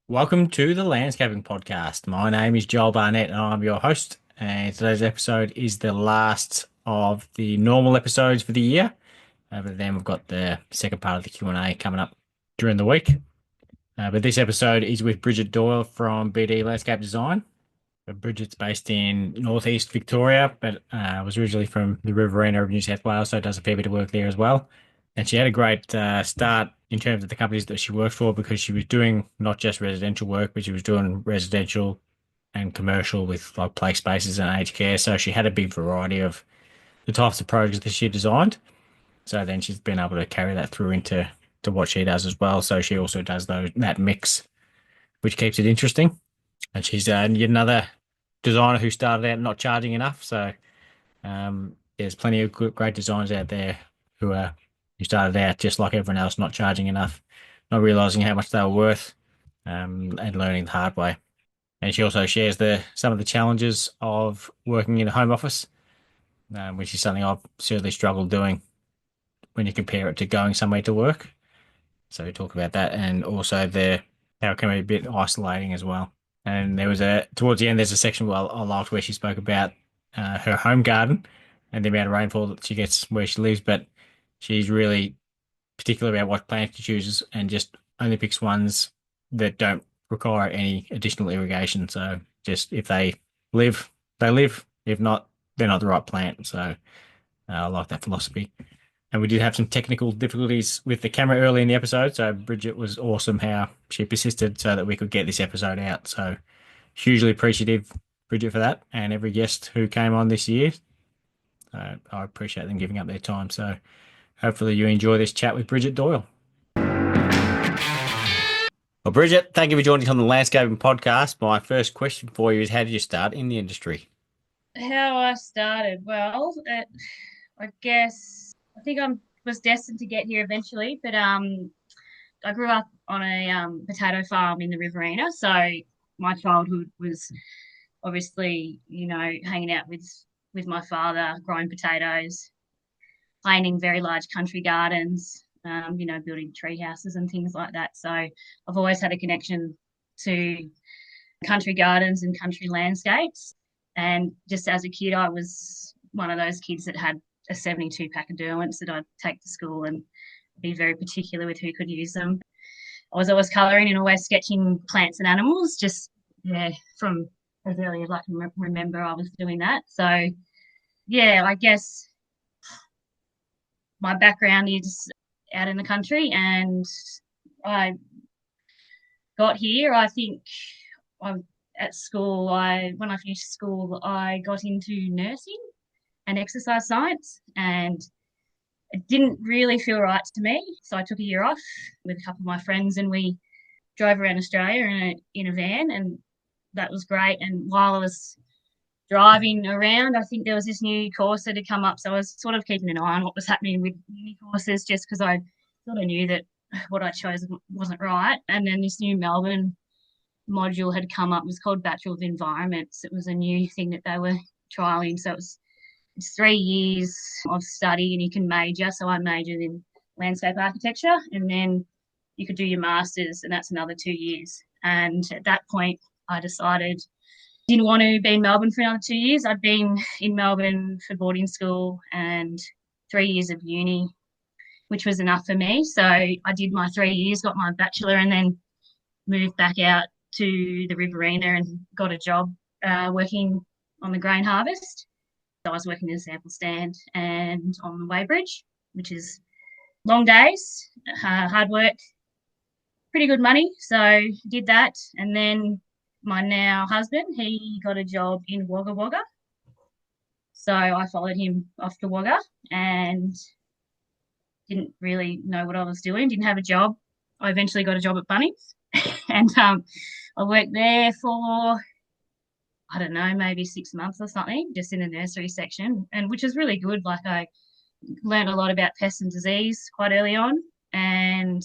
Welcome to the Landscaping Podcast. My name is Joel Barnett and I'm your host. And today's episode is the last of the normal episodes for the year. But then we've got the second part of the Q&A coming up during the week. But this episode is with Bridget Doyle from BD Landscape Design. Bridget's based in northeast Victoria, but was originally from the Riverina of New South Wales, so does a fair bit of work there as well. And she had a great start in terms of the companies that she worked for because she was doing not just residential work, but she was doing residential and commercial with like play spaces and aged care. So she had a big variety of the types of projects that she designed. So then she's been able to carry that through into what she does as well. So she also does that mix, which keeps it interesting. And she's yet another designer who started out not charging enough. So there's plenty of great designers out there who started out just like everyone else, not charging enough, not realizing how much they were worth, and learning the hard way. And she also shares the some of the challenges of working in a home office, which is something I've certainly struggled doing when you compare it to going somewhere to work. So we talk about that, and also the how it can be a bit isolating as well. And there was towards the end, there's a section where I liked where she spoke about her home garden and the amount of rainfall that she gets where she lives, but she's really particular about what plants she chooses and just only picks ones that don't require any additional irrigation. So just if they live, they live. If not, they're not the right plant. So I like that philosophy. And we did have some technical difficulties with the camera early in the episode. So Bridget was awesome how she persisted so that we could get this episode out. So hugely appreciative, Bridget, for that. And every guest who came on this year. I appreciate them giving up their time. So hopefully you enjoy this chat with Bridget Doyle. Well, Bridget, thank you for joining us on the Landscaping Podcast. My first question for you is how did you start in the industry? How I started? Well, I guess I think I was destined to get here eventually, but I grew up on a potato farm in the Riverina, so my childhood was obviously, hanging out with my father, growing potatoes, playing in very large country gardens, building tree houses and things like that. So I've always had a connection to country gardens and country landscapes. And just as a kid, I was one of those kids that had a 72 pack of Derwents that I'd take to school and be very particular with who could use them. I was always colouring and always sketching plants and animals, just, yeah, from as early as I can remember, I was doing that. So, yeah, I guess my background is out in the country, and I got here. I think I at school, I when I finished school, I got into nursing and exercise science, and it didn't really feel right to me. So I took a year off with a couple of my friends, and we drove around Australia in a van, and that was great. And while I was driving around, I think there was this new course that had come up, so I was sort of keeping an eye on what was happening with uni courses, just because I sort of knew that what I chose wasn't right. And then this new Melbourne module had come up. It was called Bachelor of Environments. It was a new thing that they were trialing. So it's 3 years of study and you can major. So I majored in landscape architecture, and then you could do your masters, and that's another 2 years. And at that point, I decided I didn't want to be in Melbourne for another 2 years. I'd been in Melbourne for boarding school and 3 years of uni, which was enough for me. So I did my 3 years, got my bachelor, and then moved back out to the Riverina and got a job working on the grain harvest. So I was working in a sample stand and on the weighbridge, which is long days, hard work, pretty good money. So did that. And then my now husband, he got a job in Wagga Wagga. So I followed him off to Wagga and didn't really know what I was doing, didn't have a job. I eventually got a job at Bunnings and I worked there for, I don't know, maybe 6 months or something, just in the nursery section, and which is really good. Like I learned a lot about pests and disease quite early on, and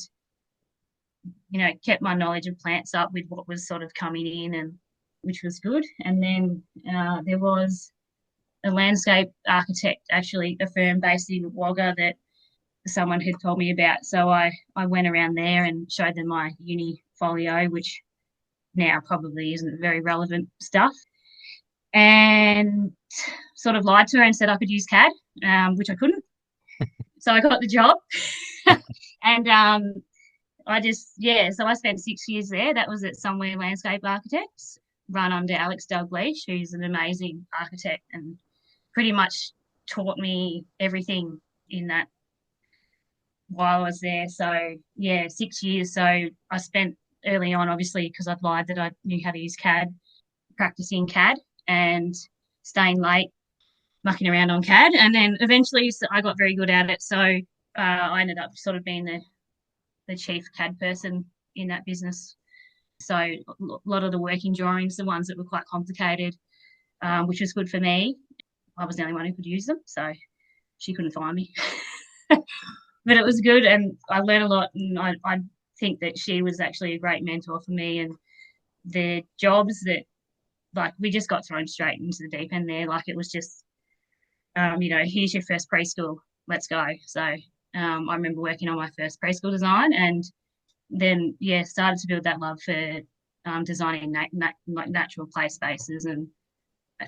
kept my knowledge of plants up with what was sort of coming in, and which was good. And then there was a landscape architect, actually a firm based in Wagga that someone had told me about. So I went around there and showed them my uni folio, which now probably isn't very relevant stuff. And sort of lied to her and said I could use CAD, which I couldn't. So I got the job. And so I spent 6 years there. That was at Somewhere Landscape Architects, run under Alex Dalgleish, who's an amazing architect and pretty much taught me everything in that while I was there. So yeah, 6 years. So I spent early on, obviously, because I'd lied that I knew how to use CAD, practicing CAD and staying late, mucking around on CAD. And then eventually I got very good at it. So I ended up sort of being the chief CAD person in that business. So a lot of the working drawings, the ones that were quite complicated, which was good for me. I was the only one who could use them, so she couldn't find me. But it was good, and I learned a lot. And I think that she was actually a great mentor for me. And the jobs that, like, we just got thrown straight into the deep end there. Like, it was just, here's your first preschool, let's go. So I remember working on my first preschool design, and then started to build that love for designing like natural play spaces and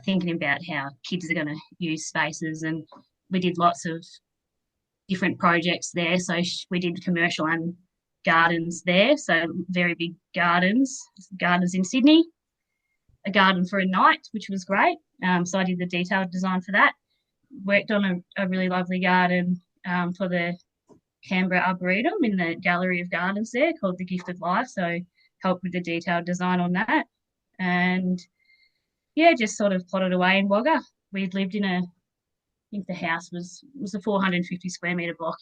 thinking about how kids are going to use spaces. And we did lots of different projects there. So we did commercial and gardens there. So very big gardens in Sydney, a garden for a night, which was great. So I did the detailed design for that. Worked on a really lovely garden for the Canberra Arboretum in the Gallery of Gardens there called The Gift of Life. So helped with the detailed design on that. And just sort of plotted away in Wagga. We'd lived in I think the house was a 450 square metre block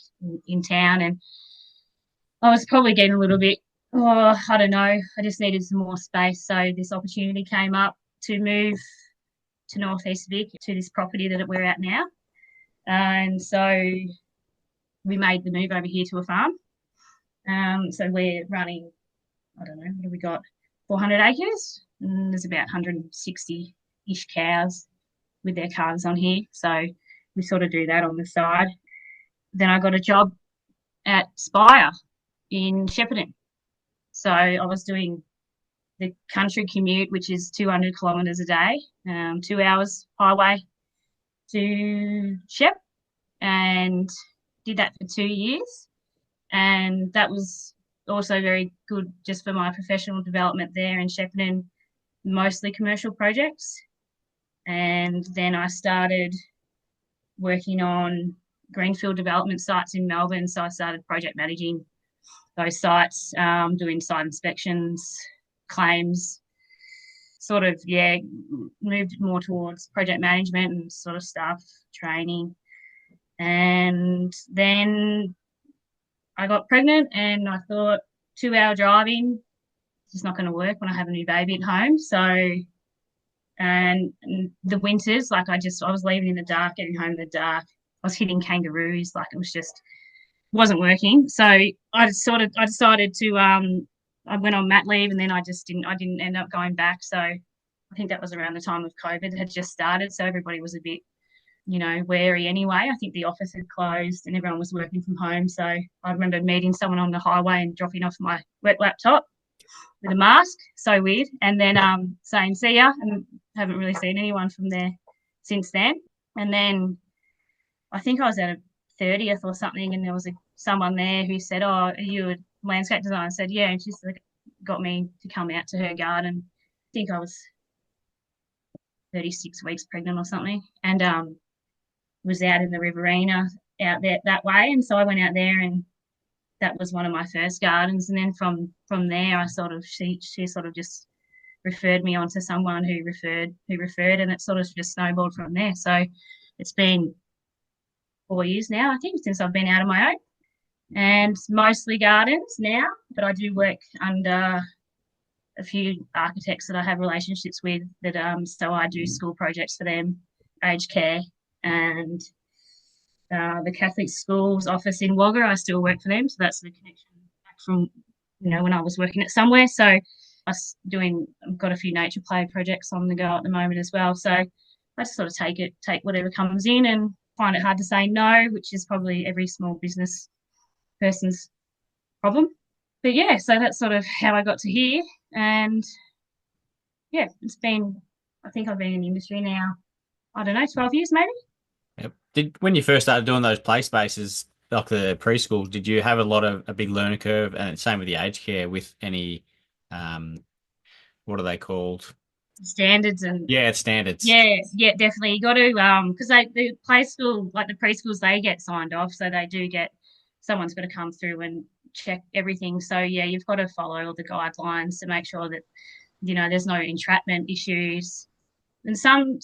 in town. And I was probably getting a little bit, I don't know, I just needed some more space. So this opportunity came up to move to Northeast Vic, to this property that we're at now. And so we made the move over here to a farm. So we're running, I don't know, what have we got? 400 acres. And there's about 160-ish cows with their calves on here. So we sort of do that on the side. Then I got a job at Spire in Shepparton. So I was doing the country commute, which is 200 kilometres a day, 2 hours highway to Shep, and did that for 2 years. And that was also very good just for my professional development there in Shepparton, mostly commercial projects. And then I started working on greenfield development sites in Melbourne. So I started project managing those sites, doing site inspections, claims, sort of, moved more towards project management and sort of staff training. And then I got pregnant and I thought 2-hour driving is just not going to work when I have a new baby at home. So, and the winters, like I was leaving in the dark, getting home in the dark. I was hitting kangaroos, like it was just wasn't working. So I decided to I went on mat leave, and then I didn't end up going back. So I think that was around the time of COVID had just started, so everybody was a bit wary anyway. I think the office had closed and everyone was working from home. So I remember meeting someone on the highway and dropping off my work laptop with a mask, so weird, and then saying see ya, and haven't really seen anyone from there since then. And then I think I was at a 30th or something, and there was someone there who said, "Oh, are you a landscape designer?" I said, "Yeah," and she got me to come out to her garden. I think I was 36 weeks pregnant or something, and was out in the Riverina out there that way. And so I went out there, and that was one of my first gardens. And then from there, she sort of just referred me on to someone who referred, and it sort of just snowballed from there. So it's been 4 years now, I think, since I've been out on my own, and mostly gardens now. But I do work under a few architects that I have relationships with that so I do school projects for them, aged care, and the Catholic schools office in Wagga. I still work for them, so that's the connection back from when I was working at Somewhere. So I've got a few nature play projects on the go at the moment as well. So I just sort of take whatever comes in, and find it hard to say no, which is probably every small business person's problem. But yeah, so that's sort of how I got to here. And yeah, I think I've been in the industry now, I don't know, 12 years maybe. Yep. Did when you first started doing those play spaces, like the preschool, did you have a lot of a big learning curve? And same with the aged care with any, um, what are they called? Standards and Yeah, standards. yeah, yeah, definitely. You got to because the play school, like the preschools, they get signed off, so they do get someone's got to come through and check everything. So yeah, you've got to follow all the guidelines to make sure that there's no entrapment issues. And some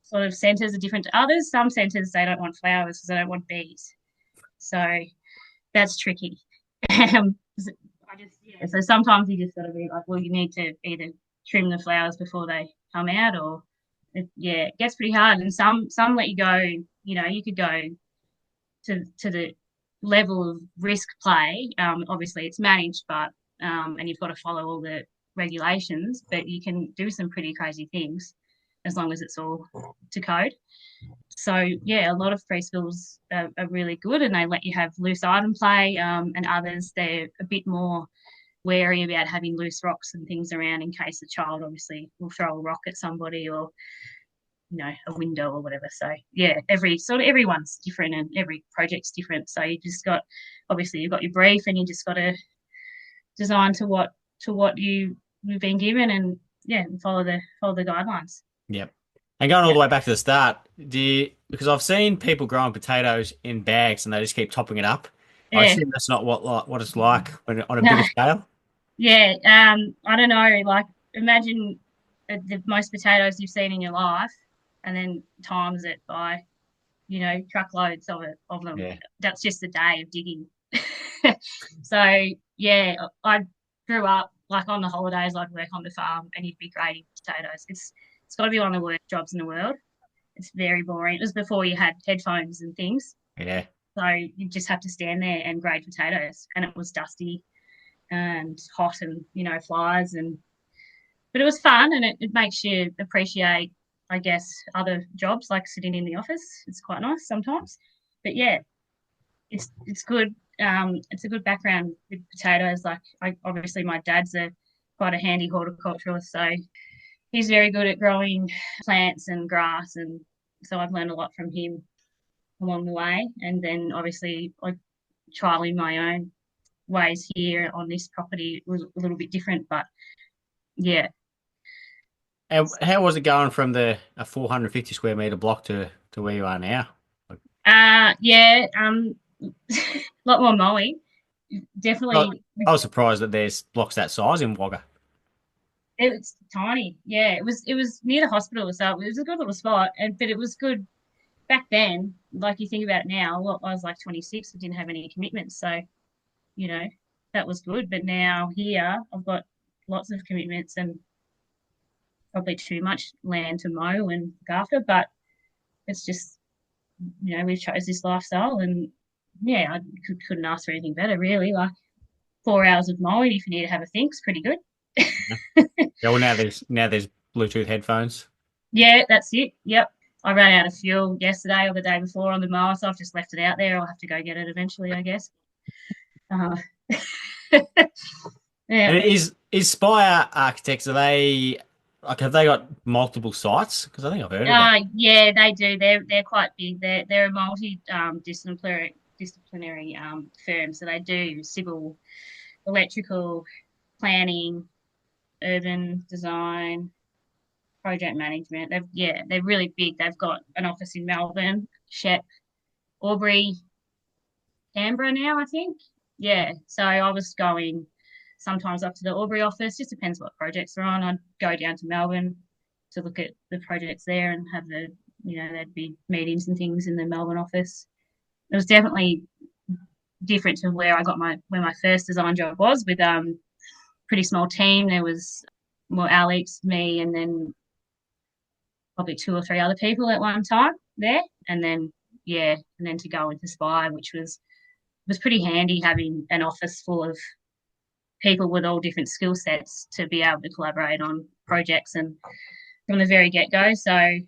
sort of centres are different to others. Some centres they don't want flowers because they don't want bees. So that's tricky. So sometimes you just got to be like, well, you need to either trim the flowers before they come out, or it gets pretty hard. And some let you go. You could go to the level of risk play. Obviously, it's managed, but and you've got to follow all the regulations, but you can do some pretty crazy things as long as it's all to code. So yeah, a lot of preschools are really good, and they let you have loose item play, and others they're a bit more wary about having loose rocks and things around in case the child obviously will throw a rock at somebody or a window or whatever. So yeah, everyone's different and every project's different. So you just got obviously you've got your brief and you just got to design to what you've been given and yeah, follow the guidelines. Yep. And going all Yeah, the way back to the start, because I've seen people growing potatoes in bags and they just keep topping it up. I yeah, assume that's not what it's like when on a no, bigger scale. yeah. I don't know. Like imagine the most potatoes you've seen in your life, and then times it by truckloads of them. Yeah. That's just a day of digging. So yeah, I grew up like on the holidays. I'd work on the farm, and you'd be grading potatoes. It's got to be one of the worst jobs in the world. It's very boring. It was before you had headphones and things, Yeah. so you just have to stand there and grade potatoes, and it was dusty and hot, and flies and. But it was fun, and it makes you appreciate, I guess, other jobs like sitting in the office. It's quite nice sometimes. But yeah, it's good. It's a good background with potatoes. Like, obviously, my dad's a quite a handy horticulturalist, so he's very good at growing plants and grass, and so I've learned a lot from him along the way. And then obviously, like trialing my own ways here on this property was a little bit different, but yeah, And how was it going from the a 450 square meter block to where you are now? Like, yeah, a lot more mowing. I Definitely, I was surprised that there's blocks that size in Wagga. it's tiny. Yeah, it was near the hospital, so it was a good little spot. And but it was good back then. Like you think about it now, well, I was like 26, I didn't have any commitments, so you know that was good. But now here, I've got lots of commitments and probably too much land to mow and look after. But it's just we've chose this lifestyle, and yeah, I couldn't ask for anything better, really. Like 4 hours of mowing if you need to have a think's pretty good. Yeah. Yeah, well now there's Bluetooth headphones. Yeah, that's it. Yep. I ran out of fuel yesterday or the day before on the mower, so I've just left it out there. I'll have to go get it eventually, I guess. Uh, yeah. And is Spire Architects, are they like have they got multiple sites? Because I think I've heard of them. Yeah, they do. They're quite big. They're a multi disciplinary firm, so they do civil, electrical, planning, urban design, project management. They're really big. They've got an office in Melbourne, Shep, Albury, Canberra now, I think. Yeah. So I was going sometimes up to the Albury office, just depends what projects are on. I'd go down to Melbourne to look at the projects there and have there'd be meetings and things in the Melbourne office. It was definitely different to where my first design job was with pretty small team. There was Alex, me, and then probably two or three other people at one time there. And then and then to go into Spy, which was pretty handy having an office full of people with all different skill sets to be able to collaborate on projects and from the very get go. So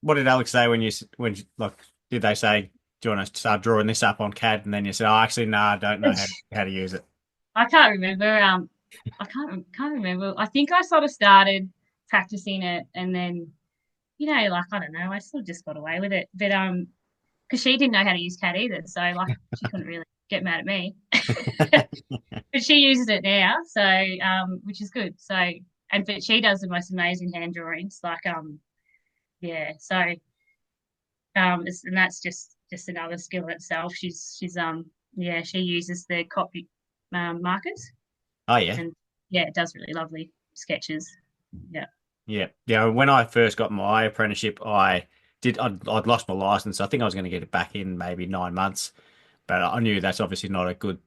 What did Alex say when like did they say, do you want to start drawing this up on CAD? And then you said, oh, actually, no, I don't know how to use it. I can't remember. I can't remember. I think I sort of started practicing it, and then like I don't know, I sort of just got away with it. But because she didn't know how to use CAD either, so like she couldn't really get mad at me. But she uses it now, so which is good. So but she does the most amazing hand drawings, like yeah. So and that's just another skill in itself. She's yeah, she uses the copy markers, Oh yeah. and yeah, it does really lovely sketches. Yeah. Yeah. Yeah. When I first got my apprenticeship, I'd lost my license. I think I was going to get it back in maybe 9 months, but I knew that's obviously not a good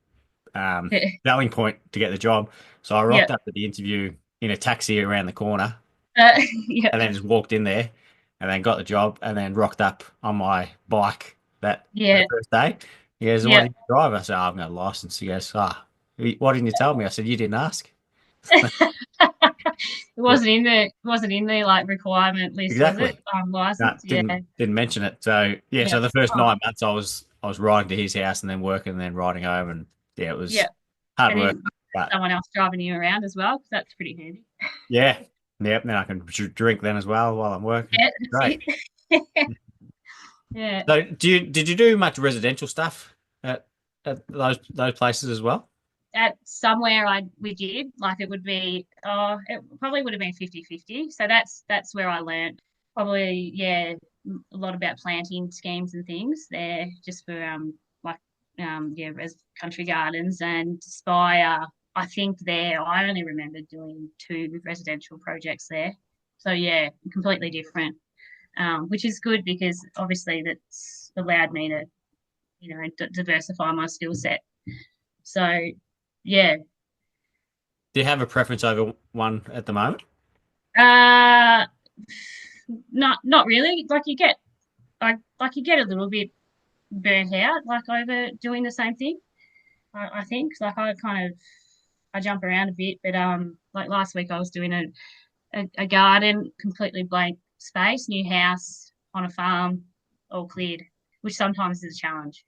selling point to get the job. So I Yeah. rocked up to the interview in a taxi around the corner Yeah. and then just walked in there and then got the job and then rocked up on my bike that Yeah. first day. He goes, "What Yeah. did you drive?" I said, "Oh, I've got a license." He goes, "Why didn't you tell me?" I said, "You didn't ask." Yeah, It wasn't in the like requirement list, was it? exactly. No, License. Yeah. didn't mention it. So yeah, Yeah. so the first Oh, 9 months I was riding to his house and then working and then riding home and yeah, it yeah. was hard And work. then But someone else driving you around as well, 'cause that's pretty handy. yeah, yep. Then I can drink then as well while I'm working. Yeah, that's Great. it. Yeah. So did you do much residential stuff at those places as well? At somewhere we did, like it would be it probably would have been 50-50. So that's where I learned probably, yeah, a lot about planting schemes and things there, just for like yeah, as country gardens and Spire. I think there I only remember doing two residential projects there. So yeah, completely different. Which is good because obviously that's allowed me to, diversify my skill set. So yeah. Do you have a preference over one at the moment? Uh, not really. Like you get a little bit burnt out, like over doing the same thing. I think like I jump around a bit, but like last week I was doing a garden, completely blank space, new house on a farm, all cleared, which sometimes is a challenge.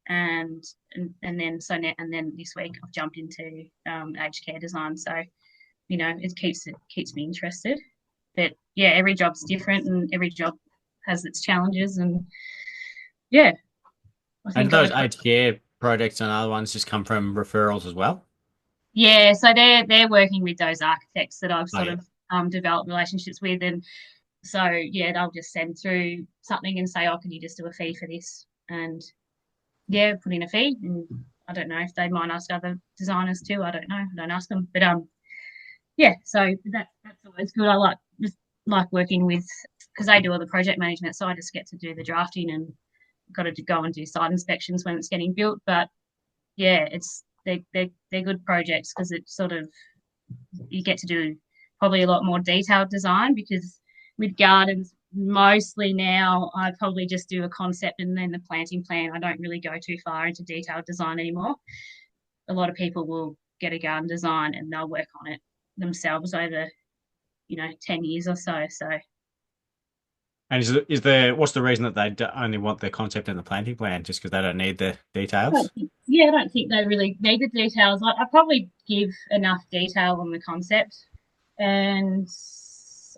And then and then this week I've jumped into aged care design, so it keeps me interested. But yeah, every job's different and every job has its challenges. And yeah, I And think those aged care projects and other ones just come from referrals as well? yeah, so they're working with those architects that I've Oh sort yeah. of developed relationships with. And so yeah, they'll just send through something and say, oh, can you just do a fee for this? And yeah, put in a fee. And I don't know if they might ask other designers too. I don't know. I don't ask them. But yeah, so that's always good. I just like working with, because they do all the project management, so I just get to do the drafting and got to go and do site inspections when it's getting built. But yeah, they're good projects because it's sort of, you get to do probably a lot more detailed design, because with gardens mostly now I probably just do a concept and then the planting plan. I don't really go too far into detailed design anymore. A lot of people will get a garden design and they'll work on it themselves over 10 years or so. So And is there what's the reason that only want the concept and the planting plan just because they don't need the details? yeah, I don't think they really need the details. I probably give enough detail on the concept, and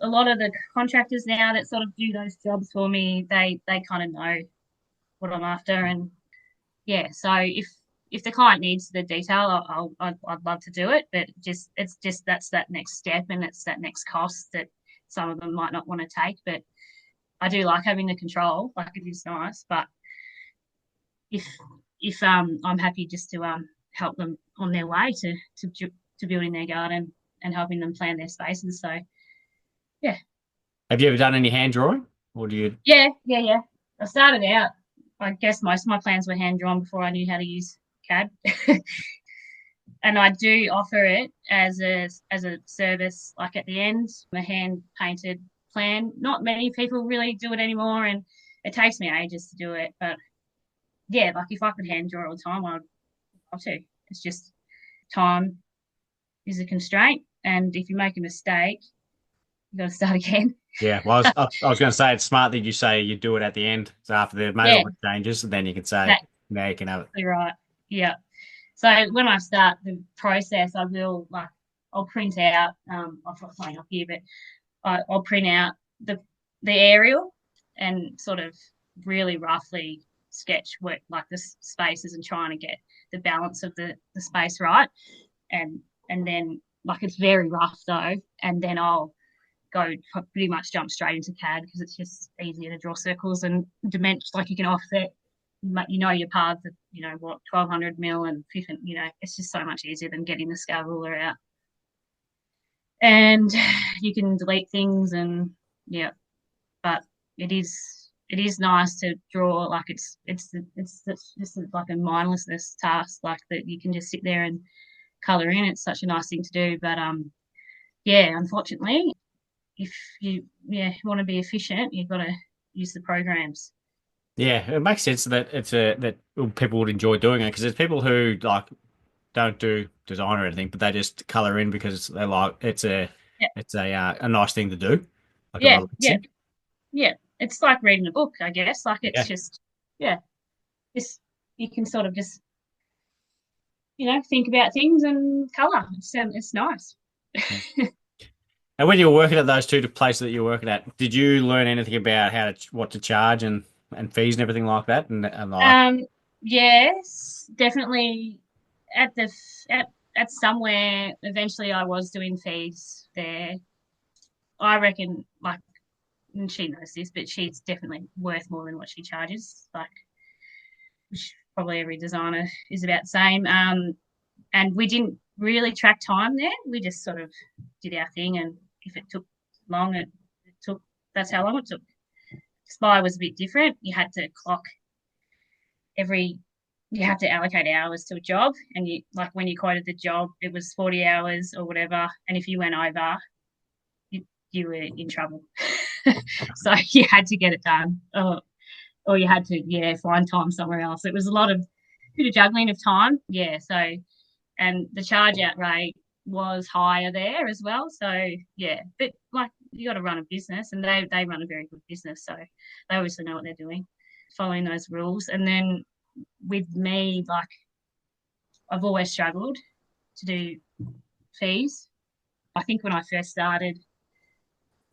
a lot of the contractors now that sort of do those jobs for me, they kind of know what I'm after. And yeah, so if the client needs the detail, I'd love to do it, but it's just that's that next step and it's that next cost that some of them might not want to take. But I do like having the control, like it is nice. But if if I'm happy just to help them on their way to building their garden and helping them plan their spaces. So yeah, Have you ever done any hand drawing? Or do you yeah. I started out. I guess most of my plans were hand drawn before I knew how to use CAD. And I do offer it as a service, like at the end, a hand painted plan. Not many people really do it anymore, and it takes me ages to do it. But yeah, like if I could hand draw all the time, I'd love to. It's just time is a constraint, and if you make a mistake, you got to start again. Yeah, well, I was going to say it's smart that you say you do it at the end, so after they've made all Yeah, the changes, and then you can say, that's now you can have it. exactly right. Yeah. So when I start the process, I will like I'll print out. I've got something up here, but I'll print out the aerial and sort of really roughly sketch what like the spaces and trying to get the balance of the space right. And then like it's very rough though, and then I'll go pretty much jump straight into CAD because it's just easier to draw circles and dimensions. Like you can offset, your paths of 1200 mil and 50. It's just so much easier than getting the scale ruler out. And you can delete things and yeah, but it is nice to draw. Like it's just like a mindlessness task, like that you can just sit there and color in. It's such a nice thing to do, but yeah, unfortunately, if you want to be efficient, you've got to use the programs. Yeah, it makes sense that that people would enjoy doing it because there's people who like don't do design or anything, but they just color in because they like Yeah, a nice thing to do, like a yeah, yeah, relaxing. yeah. It's like reading a book, I guess. Like it's Yeah. just yeah, just you can sort of just think about things and color. It's nice. Yeah. And when you were working at those two places that you were working at, did you learn anything about what to charge and fees and everything like that? And like, Um, yes, definitely. At the at somewhere, eventually, I was doing fees there. I reckon, like, and she knows this, but she's definitely worth more than what she charges. Like, which probably every designer is about the same. And we didn't really track time there. We just sort of did our thing, and if it took long, it took. That's how long it took. Spy was a bit different. You had to clock every you have to allocate hours to a job, and you like when you quoted the job it was 40 hours or whatever, and if you went over you were in trouble. So you had to get it done, or you had to find time somewhere else. It was a lot of bit of juggling of time, so and the charge out rate was higher there as well, so yeah, but like you got to run a business, and they run a very good business, so they obviously know what they're doing, following those rules. And then with me, like I've always struggled to do fees. I think when I first started,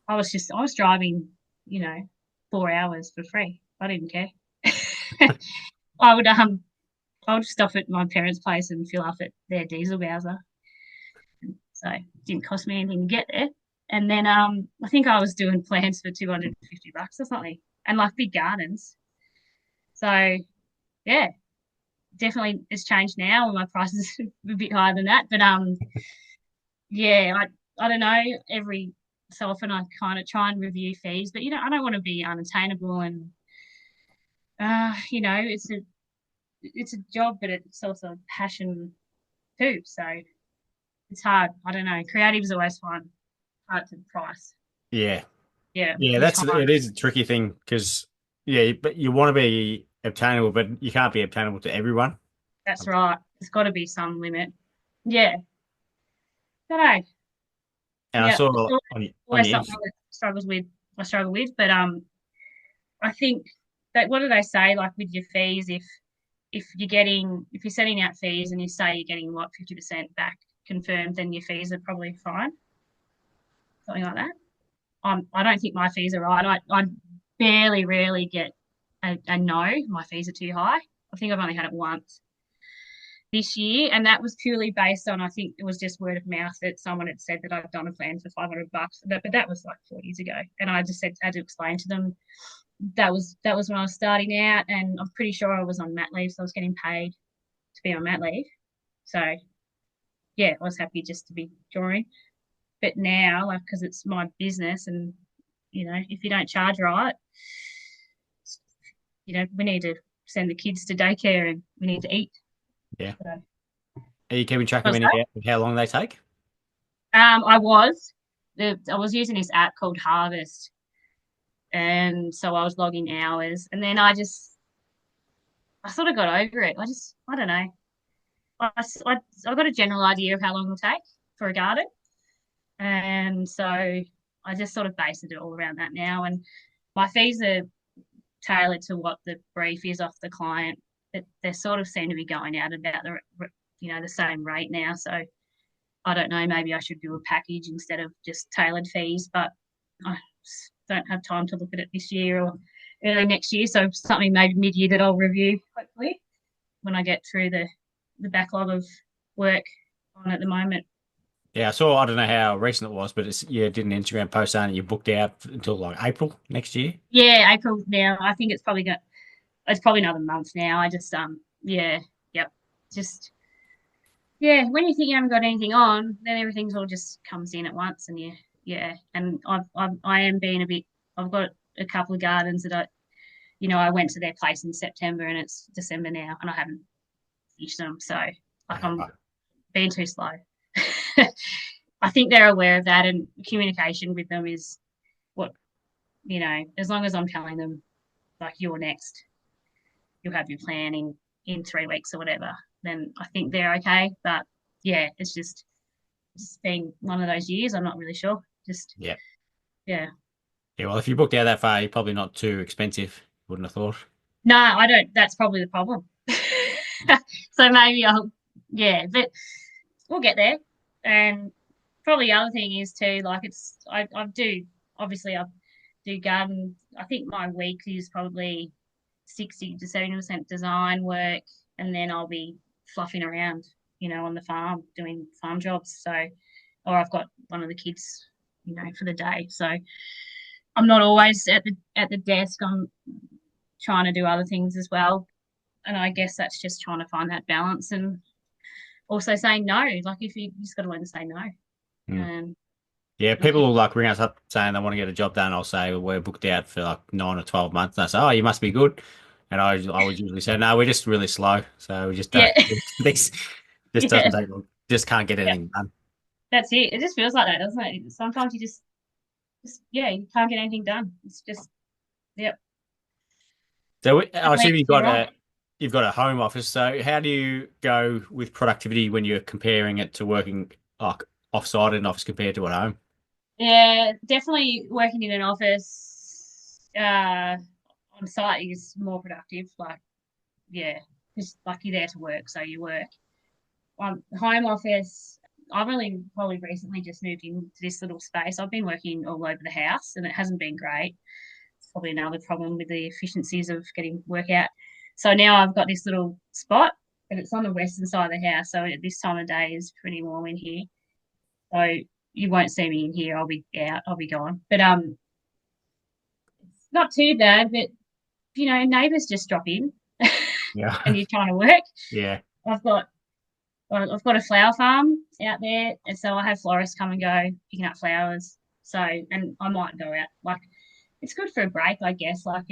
I was driving, you know, 4 hours for free. I didn't care. I would I would stop at my parents' place and fill up at their diesel bowser. So it didn't cost me anything to get there. And then I think I was doing plants for $250 or something. And like big gardens. So yeah, definitely it's changed now and my prices are a bit higher than that. But yeah, I don't know. Every so often I kind of try and review fees, but I don't want to be unattainable, and it's a job, but it's also a passion too. So it's hard. I don't know. Creative is always fun, hard to price. yeah, Yeah, yeah, your time. it is a tricky thing because yeah, but you want to be obtainable, but you can't be obtainable to everyone. That's right. There's got to be some limit. Yeah. Don't know. And I Yeah, saw it's on always your something that I struggle with, but I think that what do they say? Like with your fees, if you're setting out fees and you say you're getting what 50% back confirmed, then your fees are probably fine, something like that. I don't think my fees are right. I barely, rarely get a no. My fees are too high. I think I've only had it once this year, and that was purely based on I think it was just word of mouth that someone had said that I'd done a plan for $500, but that was like 4 years ago, and I just had to explain to them that was when I was starting out, and I'm pretty sure I was on mat leave, so I was getting paid to be on mat leave. So yeah, I was happy just to be drawing. But now, like, because it's my business, and if you don't charge right, we need to send the kids to daycare and we need to eat. yeah. So, Are you keeping track of was any that? of how long they take? I was using this app called Harvest, and so I was logging hours, and then I sort of got over it. I don't know. I got a general idea of how long it'll take for a garden, and so I just sort of based it all around that now. And my fees are tailored to what the brief is off the client. They sort of seem to be going out about the same rate now. So I don't know, maybe I should do a package instead of just tailored fees, but I don't have time to look at it this year or early next year. So something maybe mid-year that I'll review, hopefully, when I get through the backlog of work on at the moment. Yeah, I saw, I don't know how recent it was, but you did an Instagram post saying that you booked out until like April next year. Yeah, April now. I think it's probably another month now. I just yeah, yep. Just yeah, when you think you haven't got anything on, then everything's all just comes in at once, and yeah. And I am being a bit. I've got a couple of gardens that I went to their place in September, and it's December now, and I haven't finished them. So like Yeah, I'm right. being too slow. I think they're aware of that, and communication with them is what as long as I'm telling them like you're next, you'll have your plan in 3 weeks or whatever, then I think they're okay. But yeah, it's been one of those years. I'm not really sure. Just Yeah. yeah. Yeah, well, if you booked out that far, you're probably not too expensive. Wouldn't have thought. No, I don't. That's probably the problem. So maybe I'll yeah, but we'll get there. And probably the other thing is too, like I do obviously I do garden. I think my week is probably 60 to 70% design work, and then I'll be fluffing around, on the farm doing farm jobs. So, or I've got one of the kids, for the day. So I'm not always at the desk. I'm trying to do other things as well, and I guess that's just trying to find that balance and also saying no. Like if you just got to learn to say no. Hmm. And Yeah, I people think will like ring us up saying they want to get a job done. I'll say, well, we're booked out for like 9 or 12 months. And I say, oh, you must be good. And I would usually say, no, we're just really slow. So we just don't, yeah, this just yeah, doesn't take, just can't get yeah. anything done. That's it. It just feels like that, doesn't it? Sometimes you just yeah, you can't get anything done. It's just yep. So And I assume weeks you're right. you've got a home office. So how do you go with productivity when you're comparing it to working like offsite in an office compared to at home? Yeah, definitely working in an office on site is more productive. Like, yeah, just like you're there to work, so you work. Home office, I've only probably recently just moved into this little space. I've been working all over the house and it hasn't been great. It's probably another problem with the efficiencies of getting work out. So now I've got this little spot, and it's on the western side of the house. So at this time of day is pretty warm in here. So you won't see me in here. I'll be out. I'll be gone. But it's not too bad. But neighbours just drop in, Yeah. and you're trying to work. Yeah. I've got I've got a flower farm out there, and so I have florists come and go picking up flowers. So and I might go out like it's good for a break, I guess. Like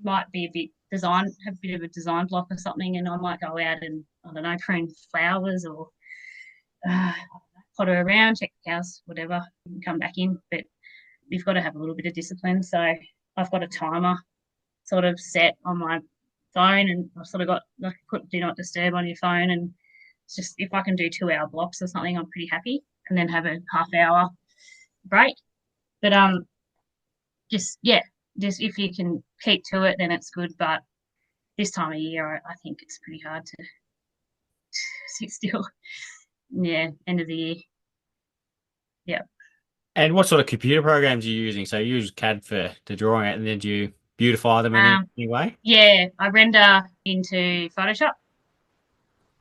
might be a bit have a bit of a design block or something, and I might go out and I don't know prune flowers or uh, potter around, check the house, whatever, and come back in. But you've got to have a little bit of discipline. So I've got a timer sort of set on my phone, and I've sort of got like put do not disturb on your phone, and it's just if I can do 2 hour blocks or something, I'm pretty happy, and then have a half-hour break. But just yeah, just if you can keep to it, then it's good. But this time of year, I think it's pretty hard to sit still. Yeah, end of the year. Yeah. And what sort of computer programs are you using? So you use CAD for the drawing it, and then do you beautify them in Um, any way? yeah, I render into Photoshop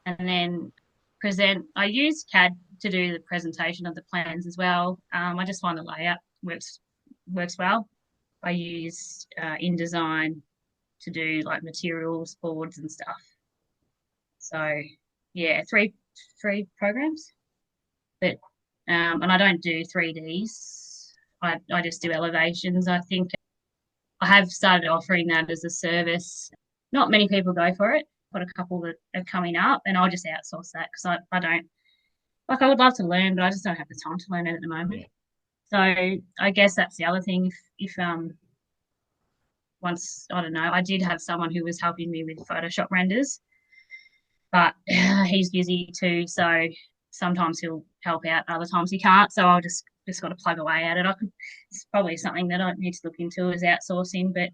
and then present. I use CAD to do the presentation of the plans as well. I just find the layout works well. I use InDesign to do like materials, boards, and stuff. So yeah, three programs. But and I don't do 3Ds. I just do elevations. I think I have started offering that as a service. Not many people go for it. Got a couple that are coming up, and I'll just outsource that because I don't like. I would love to learn, but I just don't have the time to learn it at the moment. Yeah. So I guess that's the other thing. If once I don't know, I did have someone who was helping me with Photoshop renders, but he's busy too. So sometimes he'll help out, other times he can't. So I'll just got to plug away at it. It's probably something that I need to look into is outsourcing, but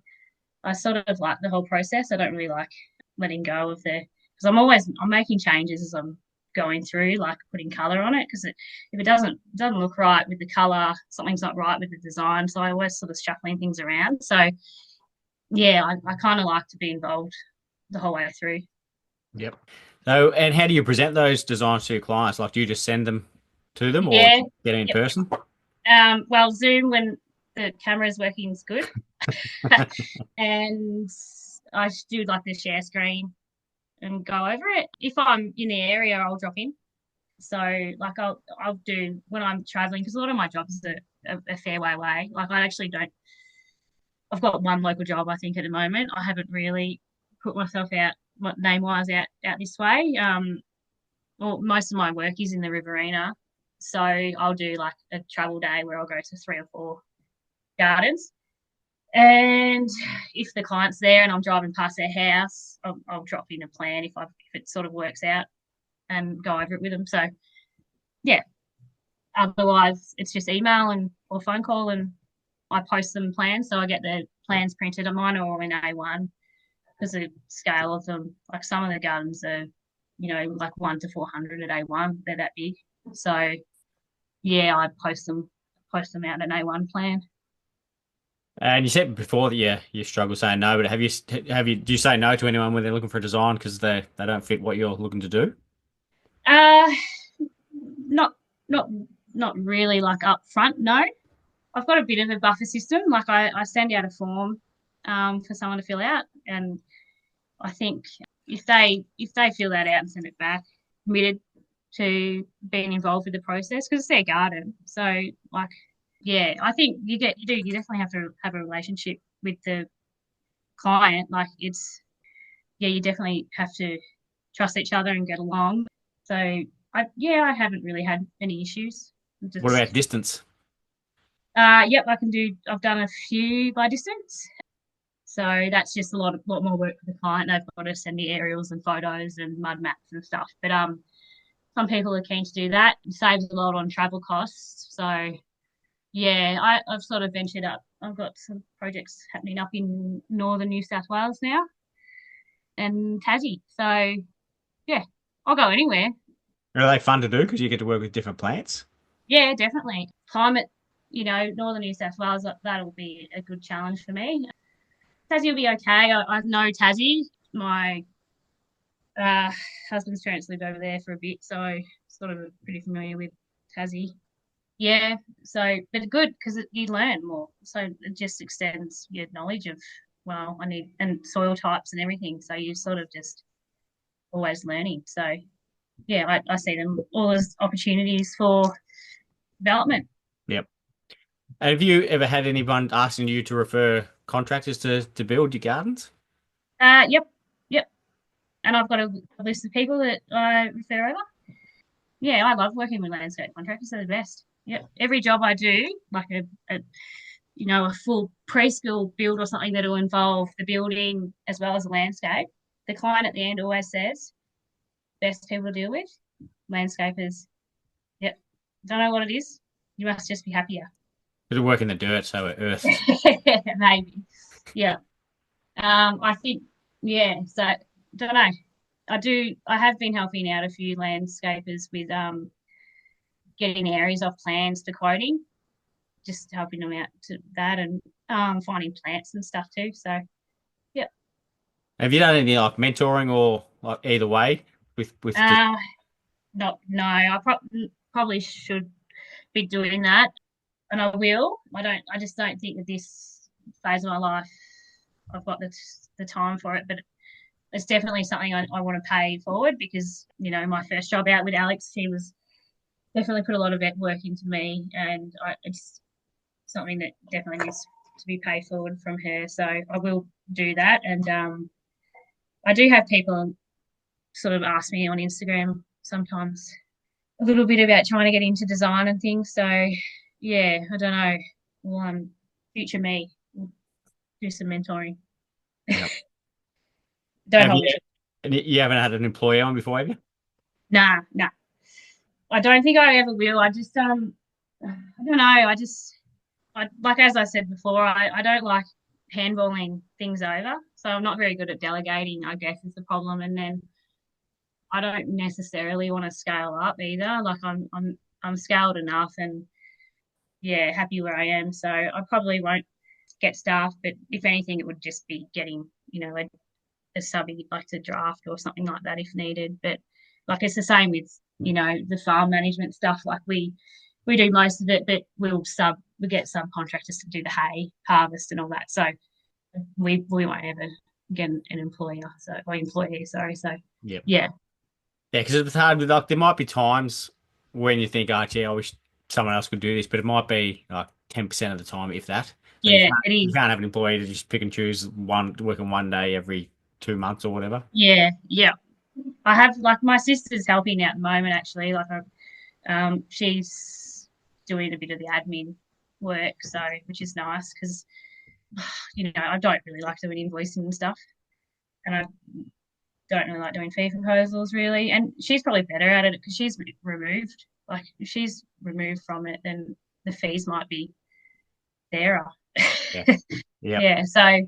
I sort of like the whole process. I don't really like letting go of the because I'm making changes as I'm going through, like putting color on it, because if it doesn't look right with the color, something's not right with the design. So I always sort of shuffling things around. So yeah, I kind of like to be involved the whole way through. Yep. So, and how do you present those designs to your clients? Like, do you just send them to them or Yeah. get in Yep. person? Well, Zoom when the camera is working is good, and I just do like the share screen and go over it. If I'm in the area, I'll drop in. So like I'll do when I'm traveling because a lot of my jobs are a fair way away. Like I actually don't. I've got one local job I think at the moment. I haven't really put myself out name wise out this way. Well, most of my work is in the Riverina, so I'll do like a travel day where I'll go to 3 or 4 gardens. And if the client's there and I'm driving past their house, I'll drop in a plan if it sort of works out and go over it with them. So yeah, otherwise it's just email and or phone call and I post them plans. So I get the plans printed. Mine are all in A1 because the scale of them, like some of the gardens are, like 1 to 400 at A1. They're that big. So yeah, I post them out an A1 plan. And you said before that you struggle saying no, but have you do you say no to anyone when they're looking for a design because they don't fit what you're looking to do? Uh not not not really like up front, no. I've got a bit of a buffer system. Like I send out a form for someone to fill out, and I think if they fill that out and send it back, committed to being involved with the process because it's their garden. So like, yeah, I think you definitely have to have a relationship with the client. Like it's yeah, you definitely have to trust each other and get along. So I haven't really had any issues. What about Just distance? yep, I can do. I've done a few by distance. So that's just a lot more work for the client. They've got to send me aerials and photos and mud maps and stuff. But some people are keen to do that. It saves a lot on travel costs. So yeah, I've sort of ventured up. I've got some projects happening up in northern New South Wales now and Tassie. So yeah, I'll go anywhere. Are they fun to do because you get to work with different plants? Yeah, definitely. Climate, northern New South Wales, that'll be a good challenge for me. Tassie will be okay. I know Tassie. My uh, husband's parents lived over there for a bit, so sort of pretty familiar with Tassie. Yeah, so but good because you learn more. So it just extends your knowledge of I need and soil types and everything. So you're sort of just always learning. So yeah, I see them all as opportunities for development. Yep. And have you ever had anyone asking you to refer contractors to build your gardens? Yep, yep. And I've got a list of people that I refer over. Yeah, I love working with landscape contractors. They're the best. Yep. Every job I do, like a full preschool build or something that'll involve the building as well as the landscape. The client at the end always says, best people to deal with, landscapers. Yep. Don't know what it is. You must just be happier. It'll work in the dirt, so it earths. Maybe. Yeah. I think, yeah. So, don't know. I have been helping out a few landscapers with getting areas off plans to quoting, just helping them out to that and finding plants and stuff too. So, yeah. Have you done any like mentoring or like either way with just Uh, Not no. Probably should be doing that, and I will. I just don't think that this phase of my life I've got the time for it. But it's definitely something I want to pay forward because my first job out with Alex, she was definitely put a lot of work into me, and it's something that definitely needs to be paid forward from her. So I will do that, and I do have people sort of ask me on Instagram sometimes a little bit about trying to get into design and things. So yeah, I don't know. Well, future me will do some mentoring. yeah. Don't Have hold you me. you haven't had an employee on before, have you? Nah, nah. I don't think I ever will. I just I don't know. Like as I said before, I don't like handballing things over. So I'm not very good at delegating, I guess is the problem. And then I don't necessarily want to scale up either. Like I'm scaled enough and yeah, happy where I am. So I probably won't get staff, but if anything, it would just be getting, a subby like to draft or something like that if needed. But like it's the same with, the farm management stuff. Like we do most of it, but we get subcontractors to do the hay harvest and all that. So we won't ever get an employer, so or employee, sorry. So Yep. yeah. Yeah, because it's hard with like there might be times when you think, oh, gee, I wish someone else could do this, but it might be like 10% of the time, if that. So Yeah, it you is. can't have an employee to just pick and choose one working one day every 2 months or whatever. Yeah, yeah. I have like my sister's helping at the moment actually. Like she's doing a bit of the admin work, so which is nice because I don't really like doing invoicing and stuff, and I don't really like doing fee proposals really. And she's probably better at it because she's removed. Like if she's removed from it, then the fees might be dearer. Yeah. Yep. Yeah. So,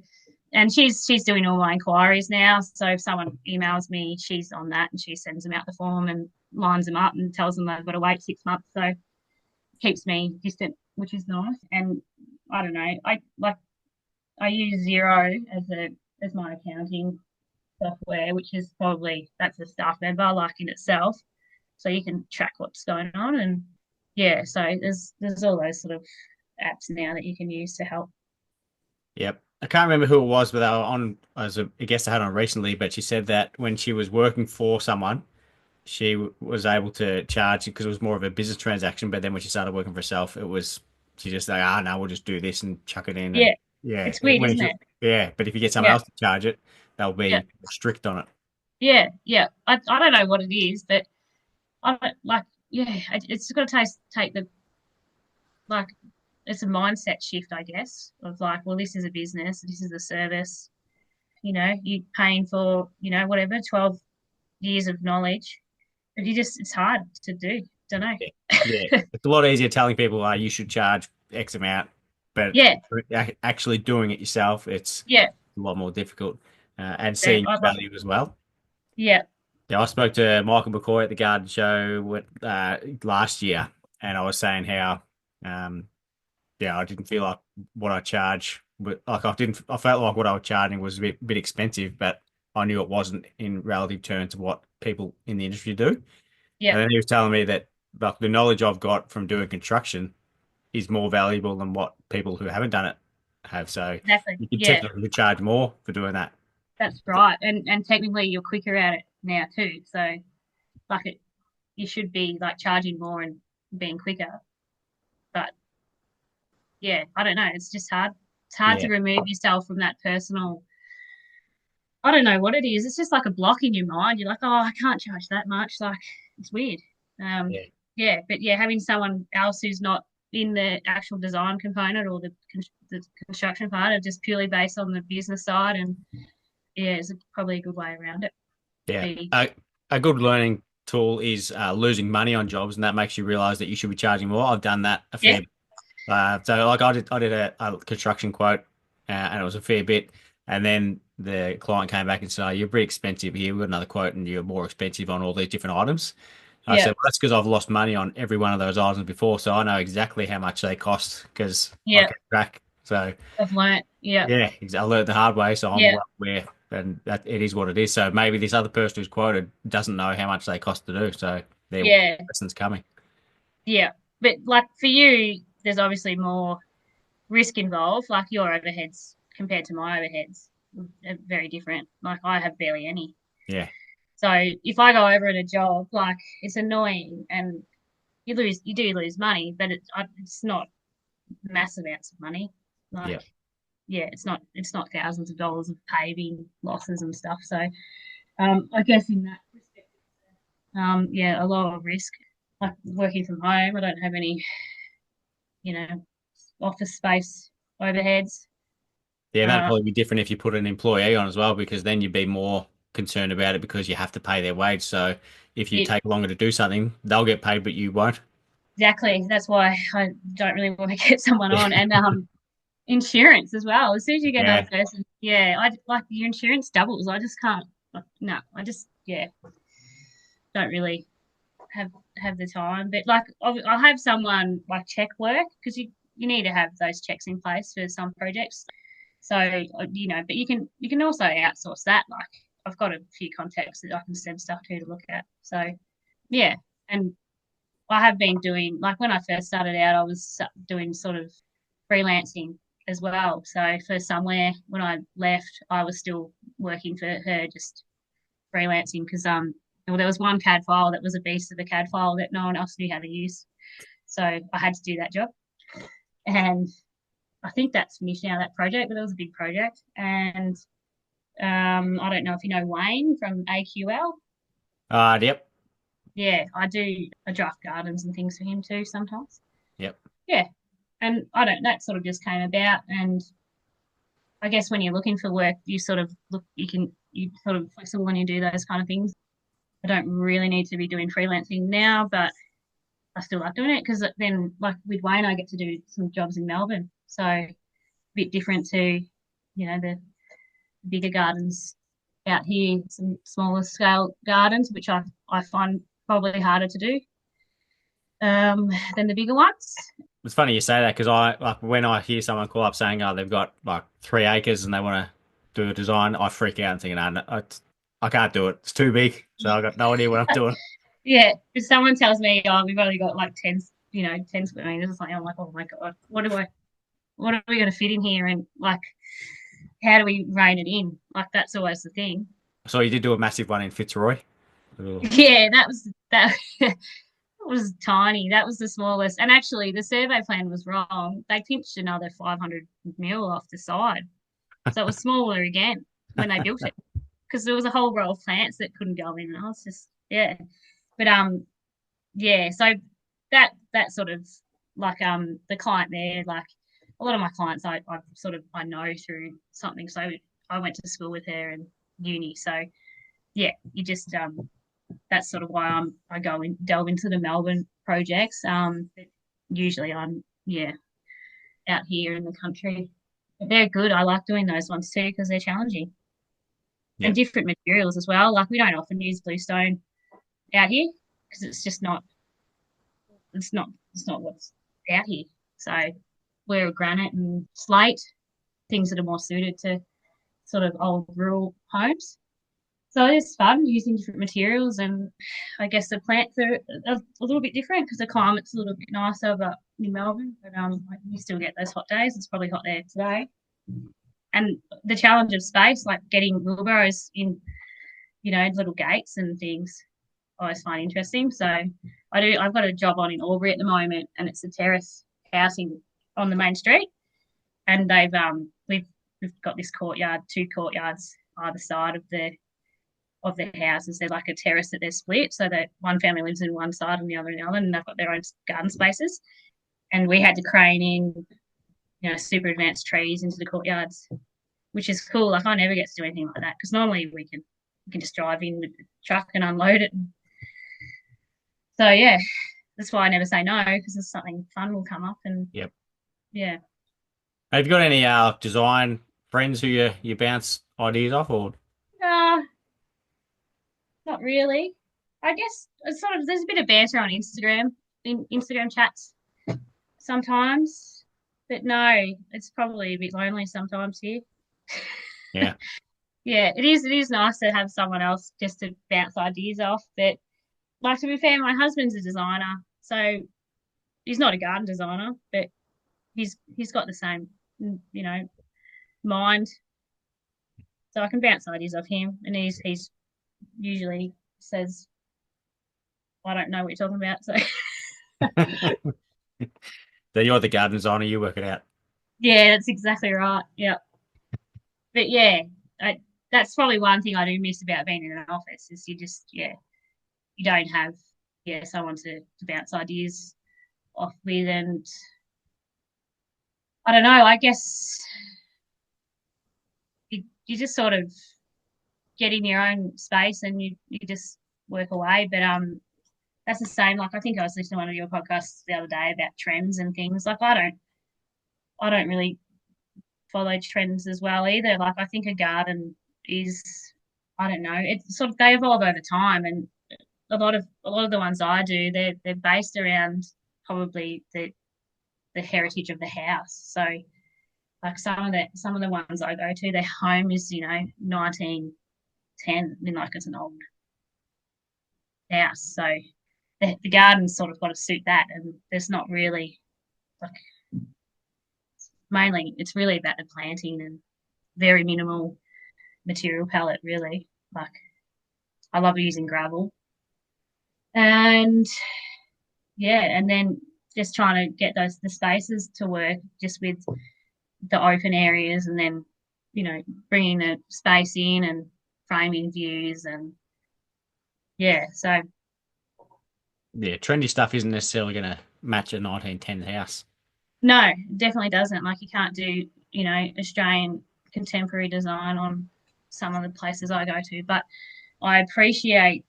and she's doing all my inquiries now. So if someone emails me, she's on that and she sends them out the form and lines them up and tells them they've got to wait 6 months. So it keeps me distant, which is nice. And I don't know, I use Zero as my accounting software, which is probably that's a staff member like in itself. So you can track what's going on and yeah, so there's all those sort of apps now that you can use to help. Yep. I can't remember who it was, but they were on as a guest I had on recently, but she said that when she was working for someone, she was able to charge because it was more of a business transaction. But then when she started working for herself, it was she just like, ah, no, we'll just do this and chuck it in. And Yeah, yeah, it's weird, when isn't you, it? yeah, but if you get someone Yeah, else to charge it, they'll yeah, be strict on it. yeah, yeah. I don't know what it is, but I don't like. Yeah, it's got to take the like. It's a mindset shift, I guess, of like, well, this is a business, this is a service. You're paying for whatever 12 years of knowledge, but it's hard to do. Don't know. Yeah, yeah. It's a lot easier telling people, you should charge X amount, but Yeah, actually doing it yourself, it's yeah. a lot more difficult, and So seeing I like. value as well. Yeah, Yeah, I spoke to Michael McCoy at the garden show last year, and I was saying how, um, yeah, I didn't feel like what I charge, but like I felt like what I was charging was a bit expensive, but I knew it wasn't in relative terms to what people in the industry do. yeah, And then he was telling me that like the knowledge I've got from doing construction is more valuable than what people who haven't done it have. So exactly. you can Yeah, technically charge more for doing that. that's right. And technically, you're quicker at it now too. So like you should be like charging more and being quicker. But yeah, I don't know. It's just hard. It's hard Yeah, to remove yourself from that personal. I don't know what it is. It's just like a block in your mind. You're like, oh, I can't charge that much. Like it's weird. Um, yeah, yeah, but yeah, having someone else who's not in the actual design component or the construction part, are just purely based on the business side, and yeah, it's probably a good way around it. yeah. Be A good learning tool is losing money on jobs, and that makes you realize that you should be charging more. I've done that a yeah, fair. So like I did a construction quote, and it was a fair bit, and then the client came back and said, "Oh, you're pretty expensive here. We've got another quote, and you're more expensive on all these different items." I said, yeah, "Well, that's because I've lost money on every one of those items before, so I know exactly how much they cost because I yeah. can track." So I've learnt. Yeah, yeah, I learned the hard way, so I'm yeah, well aware, and that it is what it is. So maybe this other person who's quoted doesn't know how much they cost to do, so their yeah, lesson's coming. yeah. But like for you, there's obviously more risk involved. Like your overheads compared to my overheads are very different. Like I have barely any. Yeah, So if I go over at a job, like it's annoying and you do lose money, but it's not massive amounts of money. Like yeah. yeah, it's not thousands of dollars of paving losses and stuff. So I guess in that respect, yeah, a lot of risk. Like working from home, I don't have any, you know, office space overheads. Yeah, that'd Uh, probably be different if you put an employee on as well, because then you'd be more concerned about it because you have to pay their wage. So if you it take longer to do something, they'll get paid, but you won't. exactly. That's why I don't really want to get someone on. And insurance as well. As soon as you get Yeah, another person, yeah, I like your insurance doubles. I just can't. No, I just yeah. don't really have have the time. But like I'll have someone like check work because you need to have those checks in place for some projects. So but you can also outsource that. Like I've got a few contacts that I can send stuff to look at. So yeah, and I have been doing like when I first started out, I was doing sort of freelancing as well. So for somewhere when I left, I was still working for her, just freelancing because well, there was one CAD file that was a beast of a CAD file that no one else knew how to use. So I had to do that job, and I think that's finished now that project, but it was a big project. And I don't know if you know Wayne from AQL. Yep. Yeah, I draft gardens and things for him too sometimes. Yep. Yeah, and I don't. That sort of just came about, and I guess when you're looking for work, you sort of look. You sort of flexible when you do those kind of things. I don't really need to be doing freelancing now, but I still like doing it because then, like with Wayne, I get to do some jobs in Melbourne, so a bit different to, the bigger gardens out here, some smaller scale gardens, which I find probably harder to do than the bigger ones. It's funny you say that because I like when I hear someone call up saying, "Oh, they've got like 3 acres and they want to do a design," I freak out and thinking, "No, no, I can't do it. It's too big." So I've got no idea what I'm doing. Yeah, if someone tells me, "Oh, we've only got like 10 square meters," it's like I'm like, "Oh my god, what are we going to fit in here?" And like, how do we rein it in? Like that's always the thing. So you did do a massive one in Fitzroy. Ooh. Yeah, that was tiny. That was the smallest. And actually, the survey plan was wrong. They pinched another 500 mil off the side, so it was smaller again when they built it because there was a whole row of plants that couldn't go in. And I was just yeah, but yeah. So that sort of like the client there, like a lot of my clients, I know through something. So I went to school with her and uni. So yeah, you just that's sort of why I go and delve into the Melbourne projects. But usually I'm out here in the country. But they're good. I like doing those ones too because they're challenging and Yep. different materials as well. Like we don't often use bluestone out here because it's not what's out here. So we're granite and slate, things that are more suited to sort of old rural homes. So it's fun using different materials, and I guess the plants are a little bit different because the climate's a little bit nicer, but in Melbourne. But you still get those hot days. It's probably hot there today, and the challenge of space, like getting wheelbarrows in, little gates and things, I always find interesting. So I've got a job on in Albury at the moment, and it's a terrace housing on the main street, and we've got this courtyard, two courtyards either side of their houses. They're like a terrace that they're split, so that one family lives in one side and the other in the other, and they've got their own garden spaces. And we had to crane in, super advanced trees into the courtyards, which is cool. Like I never get to do anything like that because normally we can just drive in with the truck and unload it. So yeah, that's why I never say no because there's something fun will come up and Yep. yeah. Have you got any design friends who you bounce ideas off, or Uh, not really. I guess it's sort of there's a bit of banter on Instagram in Instagram chats sometimes. But no, it's probably a bit lonely sometimes here. yeah, Yeah, it is nice to have someone else just to bounce ideas off. But like to be fair, my husband's a designer, so he's not a garden designer, but he's got the same mind. So I can bounce ideas off him, and he's usually says I don't know what you're talking about. So so you're the garden designer, you work it out. yeah, that's exactly right. Yeah, but yeah, that's probably one thing I do miss about being in an office is you don't have someone to bounce ideas off with, and I don't know, I guess you just sort of get in your own space and you just work away. But that's the same. Like I think I was listening to one of your podcasts the other day about trends and things. Like I don't really follow trends as well either. Like I think a garden is, I don't know, it's sort of they evolve over time, and a lot of the ones I do, they're based around probably the heritage of the house. So like some of the ones I go to, their home is 1910. I mean, like it's an old house, so the garden's sort of got to suit that, and there's not really like mainly it's really about the planting and very minimal material palette really. Like I love using gravel and yeah, and then just trying to get the spaces to work just with the open areas and then bringing the space in and framing views and yeah, so Yeah, trendy stuff isn't necessarily going to match a 1910 house. no, definitely doesn't. Like you can't do Australian contemporary design on some of the places I go to, but I appreciate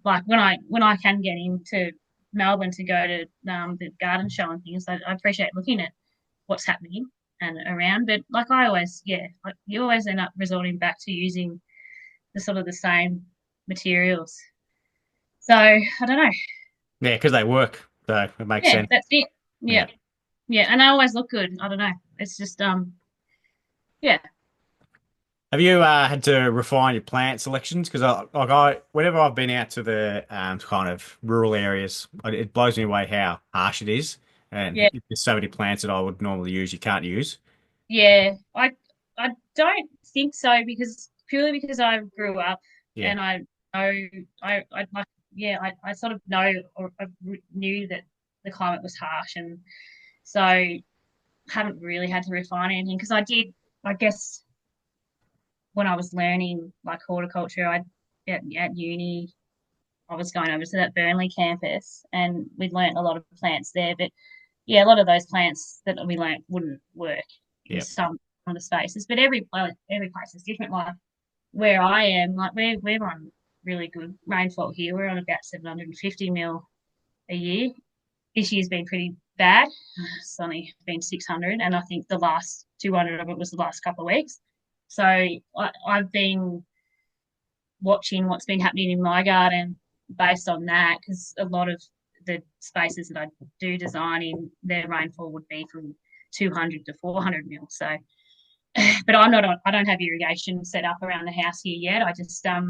like when I can get into Melbourne to go to the garden show and things. I appreciate looking at what's happening and around. But like I always, yeah, like you always end up resorting back to using the sort of the same materials. So I don't know. Yeah, because they work, so it makes Yeah, sense. that's it. Yeah. Yeah, yeah, and they always look good. I don't know. It's just yeah, Have you had to refine your plant selections? Because whenever I've been out to the kind of rural areas, it blows me away how harsh it is, and yeah, there's so many plants that I would normally use you can't use. yeah. I don't think so because purely because I grew up Yeah, and I know I like yeah I sort of know or I knew that the climate was harsh and so haven't really had to refine anything because I did I guess when I was learning like horticulture I at uni I was going over to that Burnley campus and we'd learnt a lot of plants there but yeah, a lot of those plants that we learnt wouldn't work in yeah, some of the spaces. But every place is different. Like where I am, like we're on really good rainfall here. We're on about 750 mil a year. This year's been pretty bad. It's only been 600, and I think the last 200 of it was the last couple of weeks. So I've been watching what's been happening in my garden based on that because a lot of the spaces that I do design in, their rainfall would be from 200 to 400 mil. So, but I don't have irrigation set up around the house here yet. I just